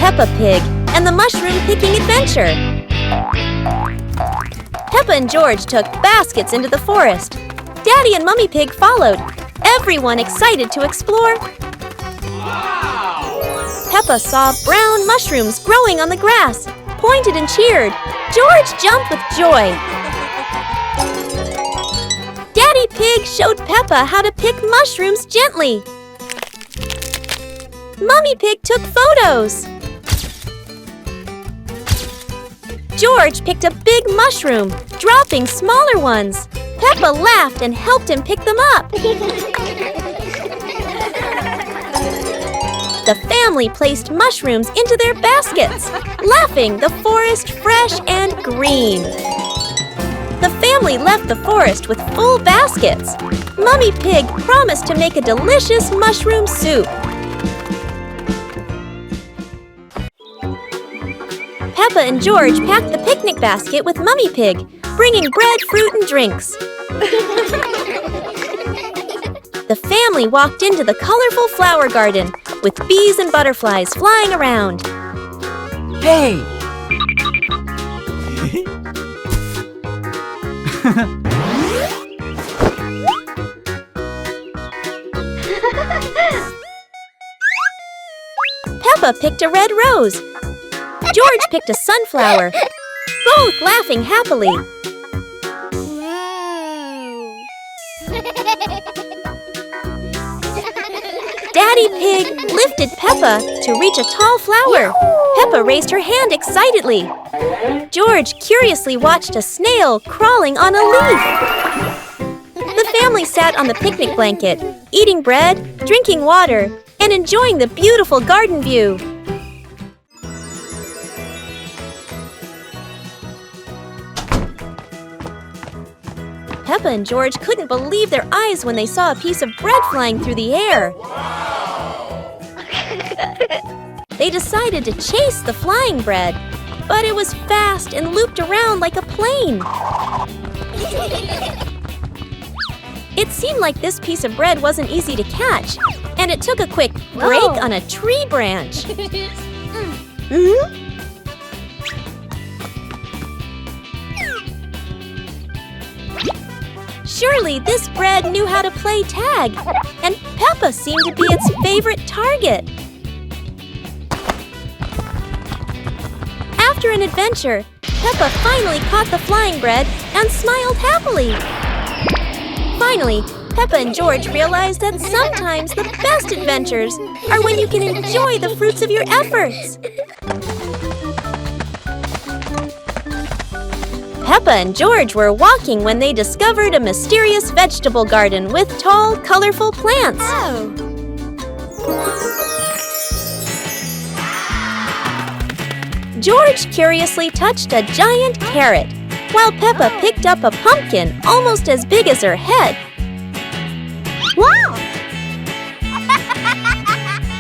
Peppa Pig and the Mushroom Picking Adventure. Peppa and George took baskets into the forest. Daddy and Mummy Pig followed, everyone excited to explore. Wow! Peppa saw brown mushrooms growing on the grass, pointed and cheered. George jumped with joy. Daddy Pig showed Peppa how to pick mushrooms gently. Mummy Pig took photos. George picked a big mushroom, dropping smaller ones. Peppa laughed and helped him pick them up. The family placed mushrooms into their baskets, laughing, the forest fresh and green. The family left the forest with full baskets. Mummy Pig promised to make a delicious mushroom soup. Peppa and George packed the picnic basket with Mummy Pig, bringing bread, fruit, and drinks. The family walked into the colorful flower garden with bees and butterflies flying around. Hey! Peppa picked a red rose. George picked a sunflower, both laughing happily. Daddy Pig lifted Peppa to reach a tall flower. Peppa raised her hand excitedly. George curiously watched a snail crawling on a leaf. The family sat on the picnic blanket, eating bread, drinking water, and enjoying the beautiful garden view. Peppa and George couldn't believe their eyes when they saw a piece of bread flying through the air. They decided to chase the flying bread, but it was fast and looped around like a plane. It seemed like this piece of bread wasn't easy to catch, and it took a quick break on a tree branch. Surely this bread knew how to play tag, and Peppa seemed to be its favorite target. After an adventure, Peppa finally caught the flying bread and smiled happily. Finally, Peppa and George realized that sometimes the best adventures are when you can enjoy the fruits of your efforts. Peppa and George were walking when they discovered a mysterious vegetable garden with tall, colorful plants. George curiously touched a giant carrot, while Peppa picked up a pumpkin almost as big as her head. Wow!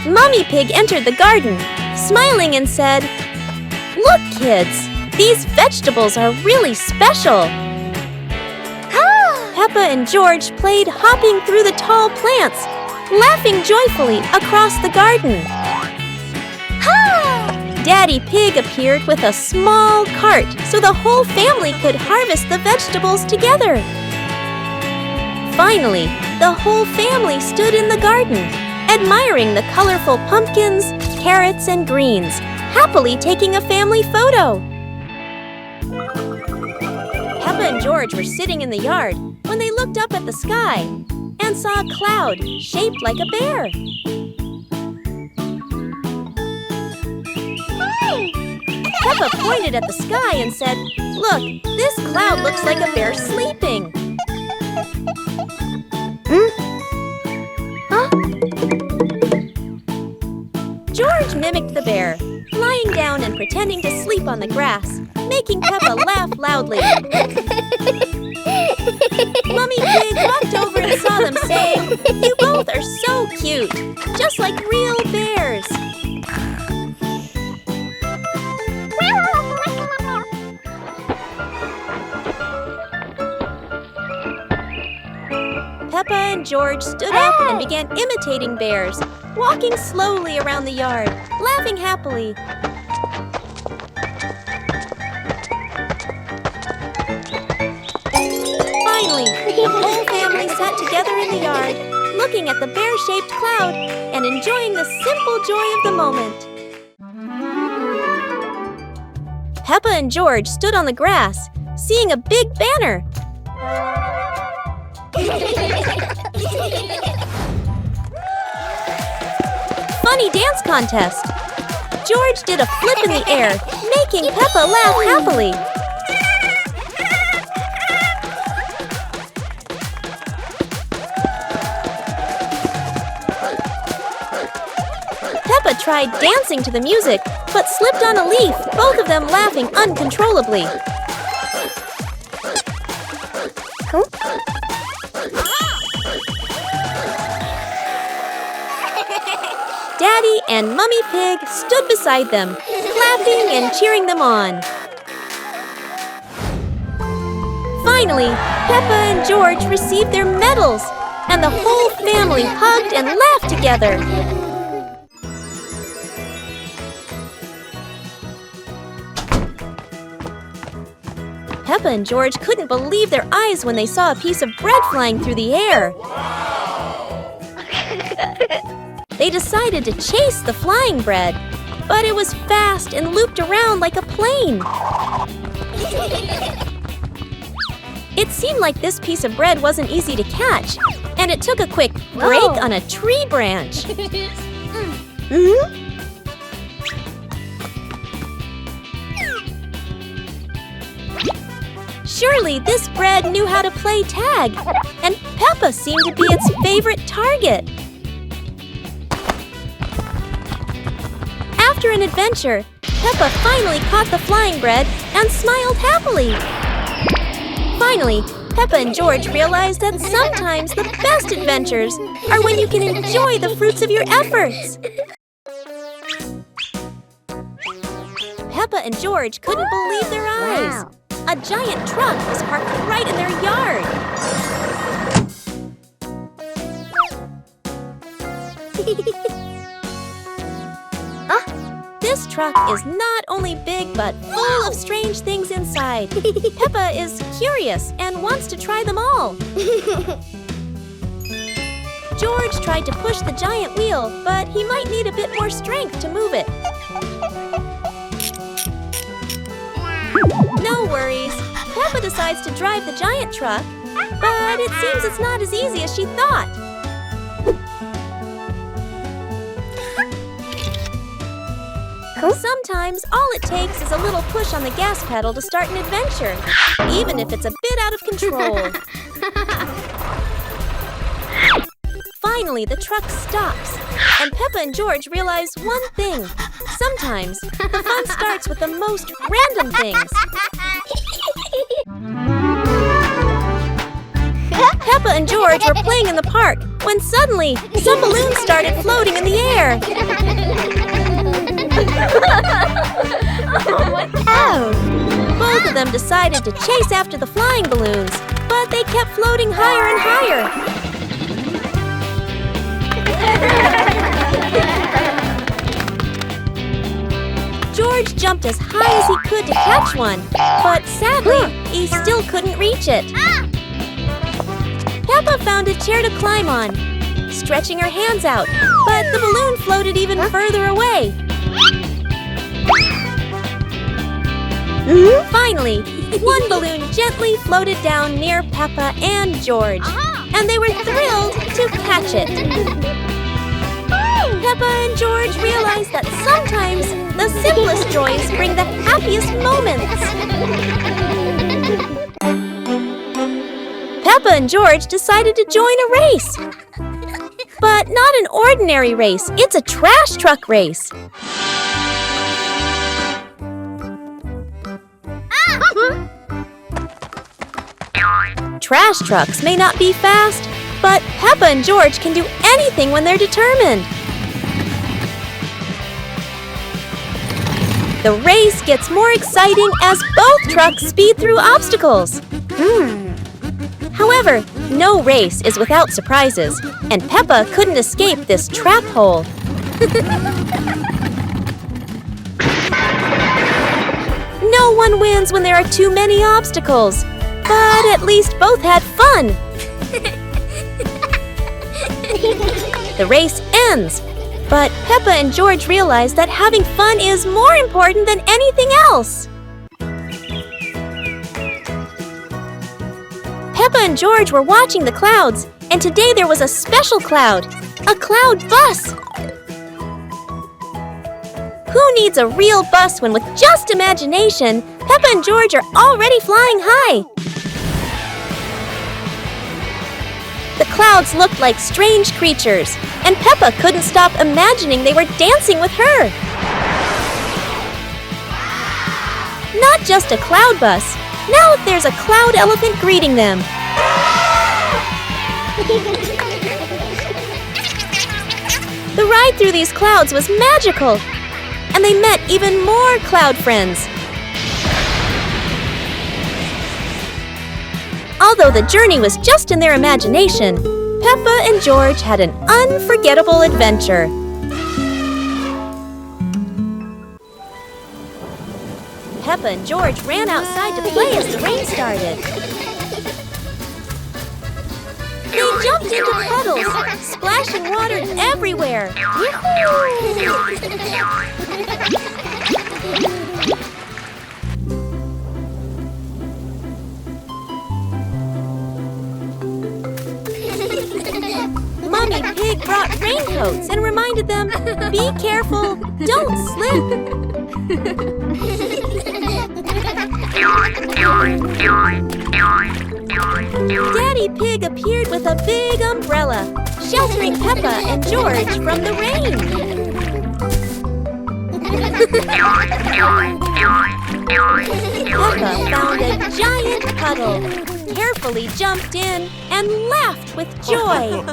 Mummy Pig entered the garden, smiling and said, "Look, kids! These vegetables are really special." Peppa and George played hopping through the tall plants, laughing joyfully across the garden. Daddy Pig appeared with a small cart so the whole family could harvest the vegetables together. Finally, the whole family stood in the garden, admiring the colorful pumpkins, carrots, and greens, happily taking a family photo. Peppa and George were sitting in the yard when they looked up at the sky and saw a cloud shaped like a bear. Peppa pointed at the sky and said, "Look, this cloud looks like a bear sleeping." George mimicked the bear, lying down and pretending to sleep on the grass, making Peppa laugh loudly. Mummy Pig walked over and saw them, saying, "You both are so cute, just like real bears." Peppa and George stood up and began imitating bears, walking slowly around the yard. laughing happily. Finally, the whole family sat together in the yard, looking at the bear-shaped cloud and enjoying the simple joy of the moment. Peppa and George stood on the grass, seeing a big banner. Funny dance contest. George did a flip in the air, making Peppa laugh happily. Peppa tried dancing to the music, but slipped on a leaf, both of them laughing uncontrollably. Daddy and Mummy Pig stood beside them, clapping and cheering them on. Finally, Peppa and George received their medals, and the whole family hugged and laughed together. Peppa and George couldn't believe their eyes when they saw a piece of bread flying through the air. They decided to chase the flying bread, but it was fast and looped around like a plane. It seemed like this piece of bread wasn't easy to catch, and it took a quick break on a tree branch. Surely this bread knew how to play tag, and Peppa seemed to be its favorite target. After an adventure, Peppa finally caught the flying bread and smiled happily. Finally, Peppa and George realized that sometimes the best adventures are when you can enjoy the fruits of your efforts. Peppa and George couldn't believe their eyes. Wow. A giant truck was parked right in their yard. This truck is not only big but full of strange things inside. Peppa is curious and wants to try them all. George tried to push the giant wheel, but he might need a bit more strength to move it. No worries. Peppa decides to drive the giant truck, but it seems it's not as easy as she thought. Sometimes all it takes is a little push on the gas pedal to start an adventure, even if it's a bit out of control. Finally, the truck stops, and Peppa and George realize one thing. Sometimes the fun starts with the most random things. Peppa and George were playing in the park when suddenly some balloons started floating in the air. Both of them decided to chase after the flying balloons, but they kept floating higher and higher. George jumped as high as he could to catch one, but sadly, he still couldn't reach it. Peppa found a chair to climb on, stretching her hands out, but the balloon floated even further away. Finally, one balloon gently floated down near Peppa and George, and they were thrilled to catch it. Peppa and George realized that sometimes the simplest joys bring the happiest moments. Peppa and George decided to join a race. But not an ordinary race, it's a trash truck race. Trash trucks may not be fast, but Peppa and George can do anything when they're determined. The race gets more exciting as both trucks speed through obstacles. However, no race is without surprises, and Peppa couldn't escape this trap hole. One wins when there are too many obstacles. But at least both had fun. The race ends. But Peppa and George realize that having fun is more important than anything else. Peppa and George were watching the clouds, and today there was a special cloud, a cloud bus. Who needs a real bus when with just imagination, Peppa and George are already flying high? The clouds looked like strange creatures, and Peppa couldn't stop imagining they were dancing with her. Not just a cloud bus, now there's a cloud elephant greeting them. The ride through these clouds was magical, and they met even more cloud friends. Although the journey was just in their imagination, Peppa and George had an unforgettable adventure. Peppa and George ran outside to play as the rain started. They jumped into puddles, splashing water everywhere. Mommy Pig brought raincoats and reminded them, be careful, don't slip. Daddy Pig appeared with a big umbrella, sheltering Peppa and George from the rain. Peppa found a giant puddle, carefully jumped in, and laughed with joy.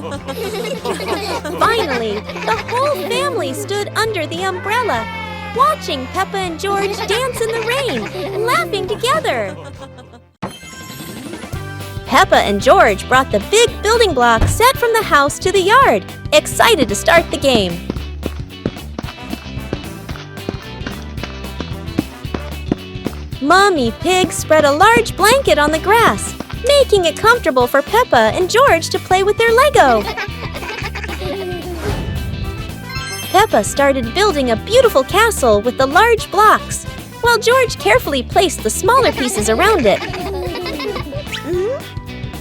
Finally, the whole family stood under the umbrella, watching Peppa and George dance in the rain, laughing together. Peppa and George brought the big building block set from the house to the yard, excited to start the game. Mommy Pig spread a large blanket on the grass, making it comfortable for Peppa and George to play with their Lego. Peppa started building a beautiful castle with the large blocks, while George carefully placed the smaller pieces around it.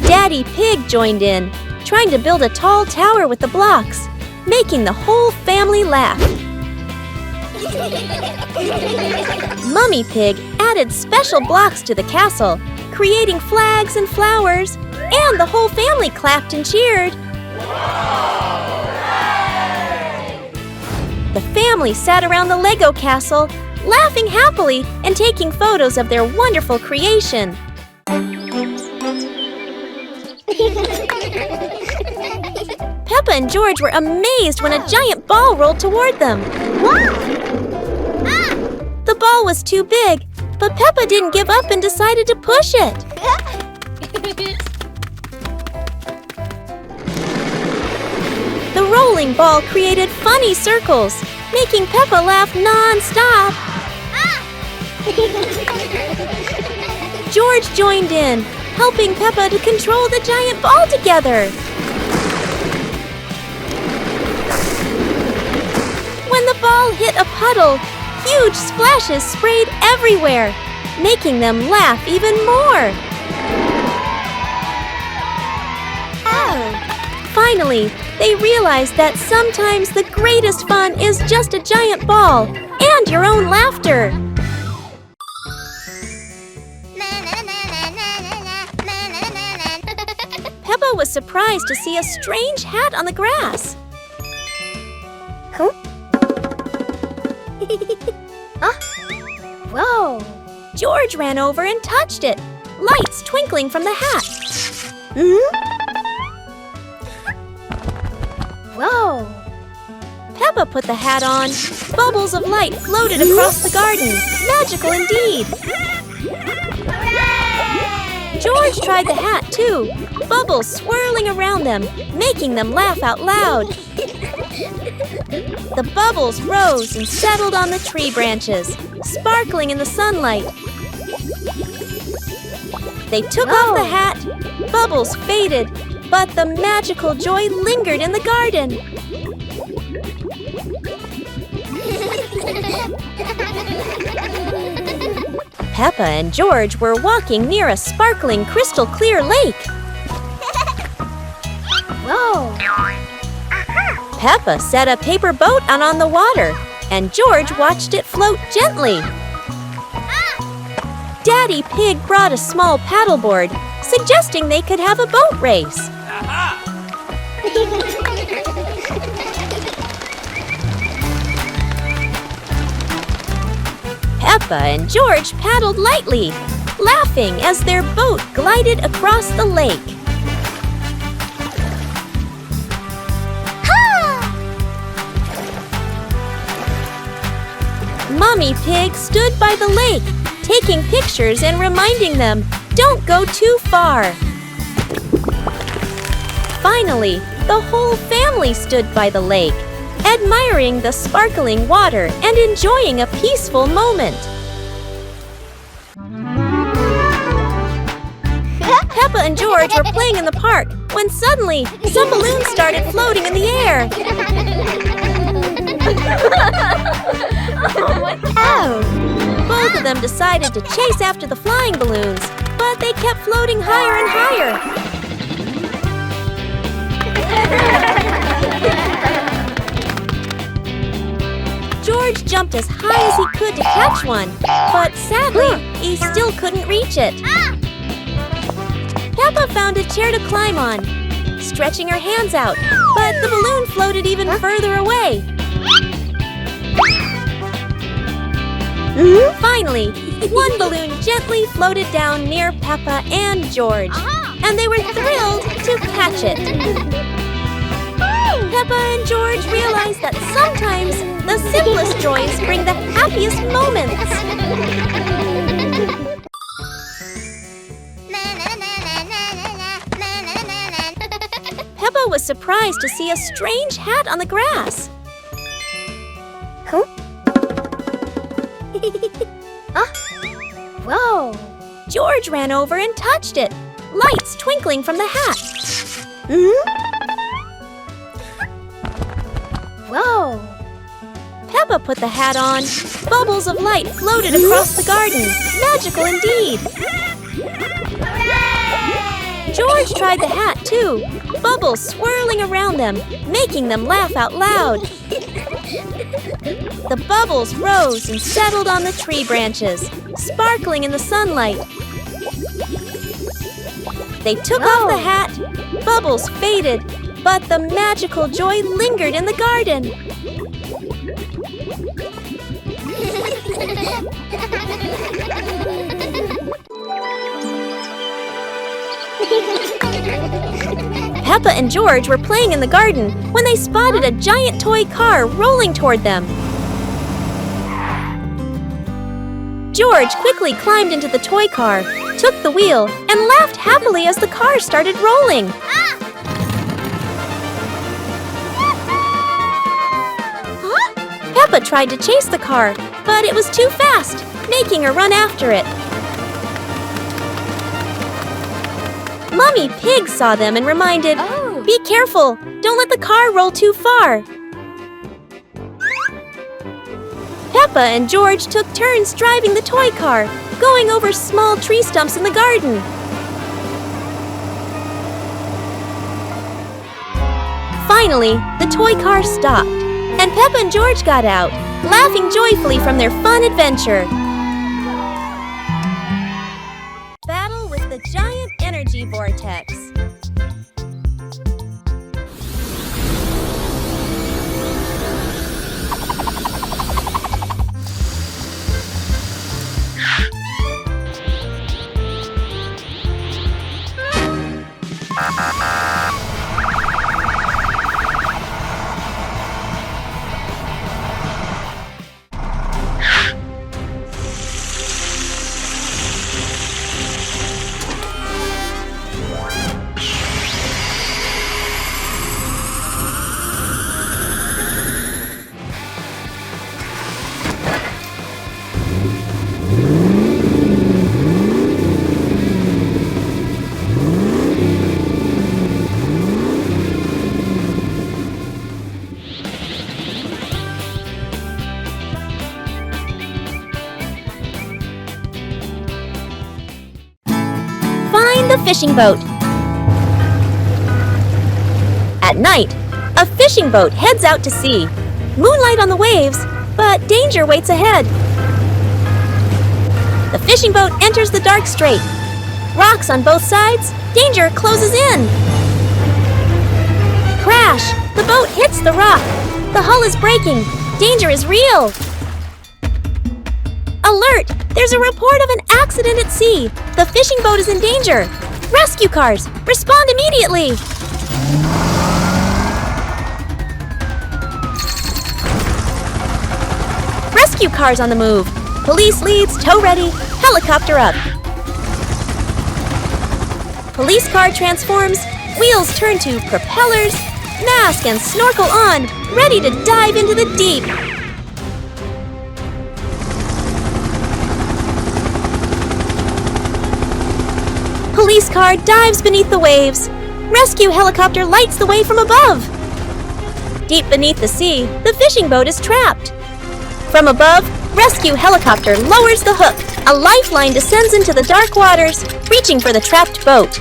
Daddy Pig joined in, trying to build a tall tower with the blocks, making the whole family laugh. Mummy Pig added special blocks to the castle, creating flags and flowers, and the whole family clapped and cheered. The family sat around the Lego castle, laughing happily and taking photos of their wonderful creation. Peppa and George were amazed when a giant ball rolled toward them. The ball was too big, but Peppa didn't give up and decided to push it. The rolling ball created funny circles, making Peppa laugh non-stop. George joined in, helping Peppa to control the giant ball together. When the ball hit a puddle, huge splashes sprayed everywhere, making them laugh even more. Finally, they realized that sometimes the greatest fun is just a giant ball and your own laughter. Peppa was surprised to see a strange hat on the grass. Whoa! George ran over and touched it, lights twinkling from the hat. Whoa! Peppa put the hat on. Bubbles of light floated across the garden. Magical indeed. George tried the hat too, bubbles swirling around them, making them laugh out loud. The bubbles rose and settled on the tree branches, sparkling in the sunlight. They took off the hat, Bubbles faded, but the magical joy lingered in the garden. Peppa and George were walking near a sparkling crystal-clear lake. Whoa! Peppa set a paper boat out on the water, and George watched it float gently. Daddy Pig brought a small paddleboard, suggesting they could have a boat race. Peppa and George paddled lightly, laughing as their boat glided across the lake. Mommy Pig stood by the lake, taking pictures and reminding them, don't go too far. Finally, the whole family stood by the lake, admiring the sparkling water and enjoying a peaceful moment. Peppa and George were playing in the park when suddenly some balloons started floating in the air. Both of them decided to chase after the flying balloons, but they kept floating higher and higher. George jumped as high as he could to catch one, but sadly, he still couldn't reach it. Peppa found a chair to climb on, stretching her hands out, but the balloon floated even further away. Finally, one balloon gently floated down near Peppa and George, and they were thrilled to catch it. Peppa and George realized that sometimes the simplest joys bring the happiest moments. Peppa was surprised to see a strange hat on the grass. Whoa! George ran over and touched it, lights twinkling from the hat. Whoa! Peppa put the hat on. Bubbles of light floated across the garden. Magical indeed. George tried the hat too, bubbles swirling around them, making them laugh out loud. The bubbles rose and settled on the tree branches, sparkling in the sunlight. They took off the hat, bubbles faded, but the magical joy lingered in the garden. Peppa and George were playing in the garden when they spotted a giant toy car rolling toward them. George quickly climbed into the toy car, took the wheel, and laughed happily as the car started rolling. Peppa tried to chase the car, but it was too fast, making her run after it. Mommy Pig saw them and reminded, "Be careful, don't let the car roll too far." Peppa and George took turns driving the toy car, going over small tree stumps in the garden. Finally, the toy car stopped, and Peppa and George got out, laughing joyfully from their fun adventure. Battle with the giant energy vortex. fishing boat. At night, a fishing boat heads out to sea. Moonlight on the waves, but danger waits ahead. The fishing boat enters the dark strait. Rocks on both sides, danger closes in. Crash! The boat hits the rock. The hull is breaking. Danger is real. Alert! There's a report of an accident at sea. The fishing boat is in danger. Rescue cars, respond immediately. Rescue cars on the move. Police leads, tow ready, helicopter up. Police car transforms, wheels turn to propellers, mask and snorkel on, ready to dive into the deep. Police car dives beneath the waves. Rescue helicopter lights the way from above. Deep beneath the sea, the fishing boat is trapped. From above, rescue helicopter lowers the hook. A lifeline descends into the dark waters, reaching for the trapped boat.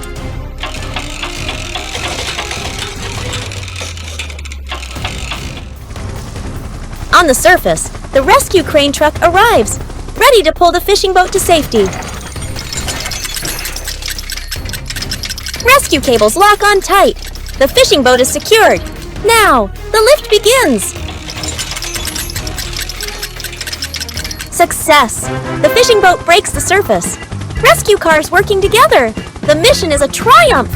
On the surface, the rescue crane truck arrives, ready to pull the fishing boat to safety. Rescue cables lock on tight. The fishing boat is secured. Now, the lift begins. Success! The fishing boat breaks the surface. Rescue cars working together. The mission is a triumph.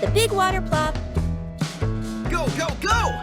The big water plop. Go, go, go!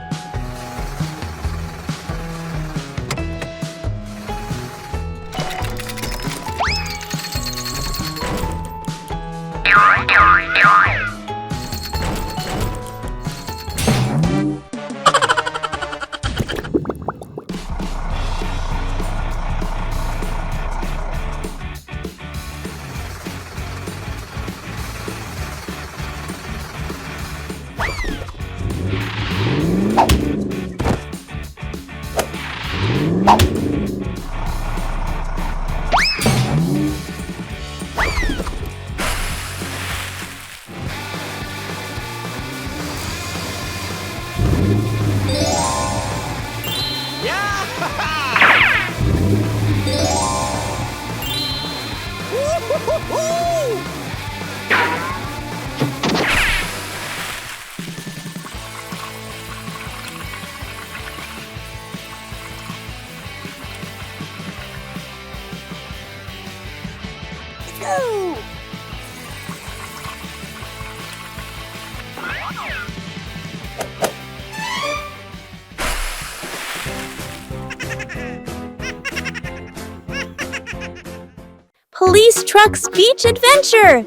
Police Truck's Beach Adventure!